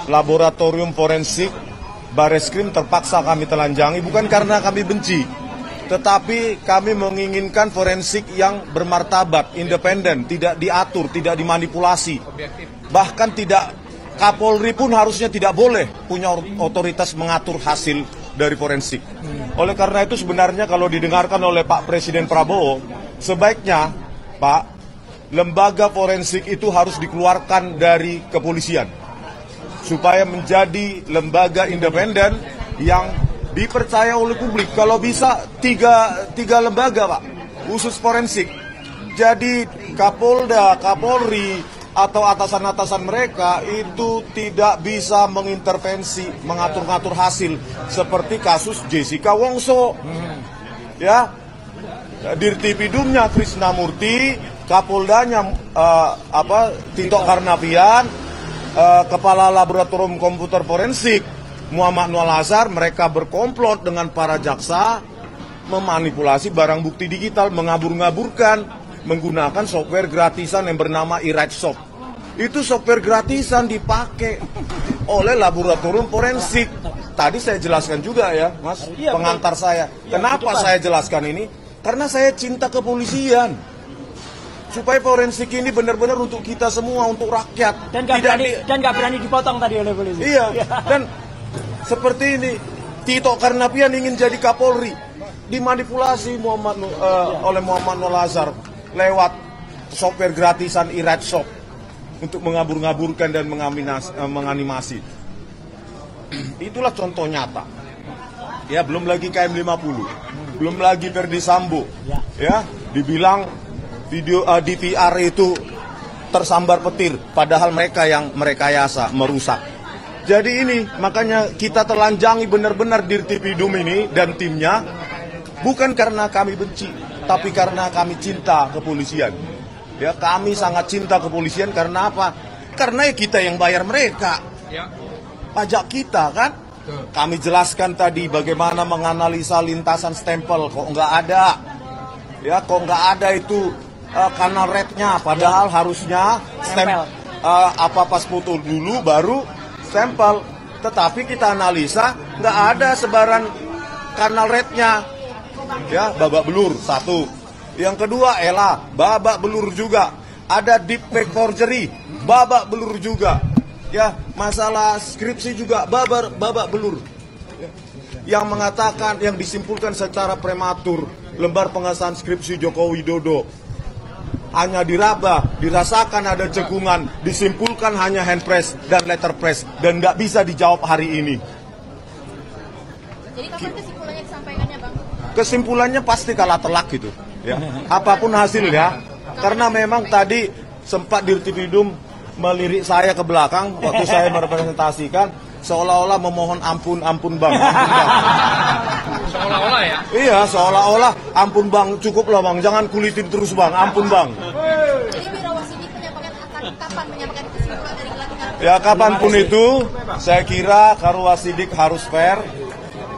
laboratorium forensik Bareskrim terpaksa kami telanjangi, bukan karena kami benci, tetapi kami menginginkan forensik yang bermartabat, independen, tidak diatur, tidak dimanipulasi. Bahkan tidak, Kapolri pun harusnya tidak boleh punya otoritas mengatur hasil dari forensik. Oleh karena itu sebenarnya kalau didengarkan oleh Pak Presiden Prabowo, sebaiknya Pak, lembaga forensik itu harus dikeluarkan dari kepolisian supaya menjadi lembaga independen yang dipercaya oleh publik. Kalau bisa tiga lembaga Pak, khusus forensik. Jadi Kapolda, Kapolri, atau atasan-atasan mereka itu tidak bisa mengintervensi, mengatur-ngatur hasil seperti kasus Jessica Wongso. Ya, Dirtipidumnya Krisnamurti, Kapoldanya Tito Karnavian, Kepala Laboratorium Komputer Forensik Muhammad Nual Azhar, mereka berkomplot dengan para jaksa memanipulasi barang bukti digital, mengabur-ngaburkan menggunakan software gratisan yang bernama eRightSoft. Itu software gratisan dipakai oleh laboratorium forensik. Tadi saya jelaskan juga ya, Mas, pengantar saya. Kenapa saya jelaskan ini? Karena saya cinta kepolisian. Supaya forensik ini benar-benar untuk kita semua, untuk rakyat. Dan nggak berani dipotong tadi oleh polisi. Iya, dan seperti ini, Tito Karnavian ingin jadi Kapolri, dimanipulasi oleh Muhammad Nual Azhar lewat software gratisan eRightSoft untuk mengabur-ngaburkan dan menganimasi. Itulah contoh nyata. Ya, belum lagi KM50, belum lagi Verdi Sambo. Ya, dibilang video DVR itu tersambar petir, padahal mereka yang merekayasa, merusak. Jadi ini, makanya kita telanjangi benar-benar Dirtipidum ini dan timnya, bukan karena kami benci, tapi karena kami cinta kepolisian. Ya, kami sangat cinta kepolisian karena apa? Karena kita yang bayar mereka. Pajak kita kan? Kami jelaskan tadi bagaimana menganalisa lintasan stempel, kok nggak ada. Ya, kok nggak ada itu kanal rednya, padahal harusnya stempel pas foto dulu baru stempel. Tetapi kita analisa nggak ada sebaran kanal rednya. Ya, babak belur satu. Yang kedua babak belur juga. Ada deep fake forgery, babak belur juga. Ya, masalah skripsi juga babak belur. Yang mengatakan, yang disimpulkan secara prematur, lembar pengesahan skripsi Joko Widodo hanya diraba, dirasakan ada cekungan, disimpulkan hanya hand press dan letter press, dan nggak bisa dijawab hari ini. Jadi kapan kesimpulannya disampaikannya, Bang? Kesimpulannya pasti kalah telak gitu, ya. Apapun hasilnya, karena memang tadi sempat Dirtipidum melirik saya ke belakang waktu saya merepresentasikan, seolah-olah memohon ampun Bang. Seolah-olah ya? Iya, seolah-olah ampun Bang, cukup lah Bang, jangan kulitin terus Bang, ampun Bang. Jadi Biro Wasidik menyampaikan kapan menyampaikan kesimpulan dari gelar-gelar? Ya, kapanpun itu, saya kira Karwasidik harus fair.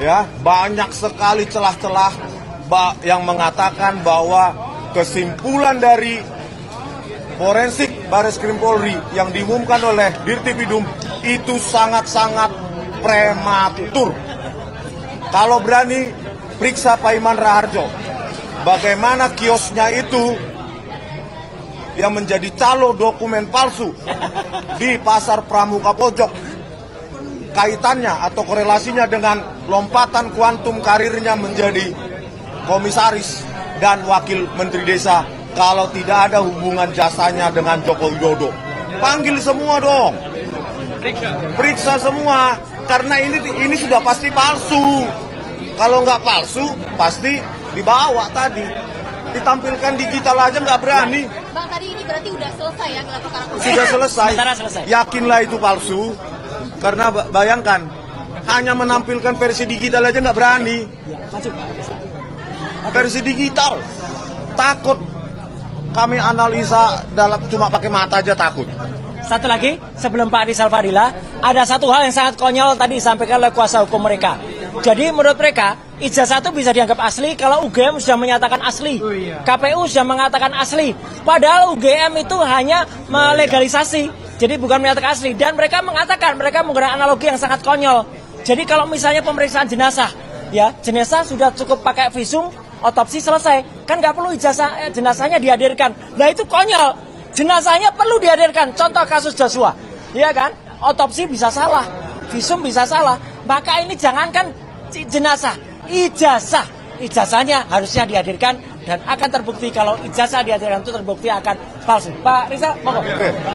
Ya, banyak sekali celah-celah yang mengatakan bahwa kesimpulan dari forensik Bareskrim Polri yang diumumkan oleh Dirtipidum itu sangat-sangat prematur. Kalau berani periksa Pak Iman Raharjo, bagaimana kiosnya itu yang menjadi calo dokumen palsu di Pasar Pramuka Pojok, kaitannya atau korelasinya dengan lompatan kuantum karirnya menjadi komisaris dan wakil menteri desa, kalau tidak ada hubungan jasanya dengan Joko Widodo. Panggil semua dong, periksa semua, karena ini sudah pasti palsu. Kalau nggak palsu, pasti dibawa tadi, ditampilkan digital aja nggak berani. Bang, tadi ini berarti udah selesai ya gelar-gelar? Sudah selesai. Yakinlah itu palsu, karena bayangkan hanya menampilkan versi digital aja nggak berani. Versi digital, takut. Kami analisa dalam cuma pakai mata aja takut. Satu lagi, sebelum Pak Rizal Fadila, ada satu hal yang sangat konyol tadi disampaikan oleh kuasa hukum mereka. Jadi menurut mereka, ijazah itu bisa dianggap asli kalau UGM sudah menyatakan asli. KPU sudah mengatakan asli. Padahal UGM itu hanya melegalisasi. Jadi bukan menyatakan asli. Dan mereka mengatakan, mereka menggunakan analogi yang sangat konyol. Jadi kalau misalnya pemeriksaan jenazah, ya jenazah sudah cukup pakai visum, otopsi selesai, kan nggak perlu ijazah jenazahnya dihadirkan. Nah itu konyol. Jenazahnya perlu dihadirkan. Contoh kasus Joshua, ya kan? Otopsi bisa salah, visum bisa salah. Maka ini jangankan jenazah, ijazahnya harusnya dihadirkan dan akan terbukti kalau ijazah dihadirkan itu terbukti akan palsu. Pak Rizal, monggo.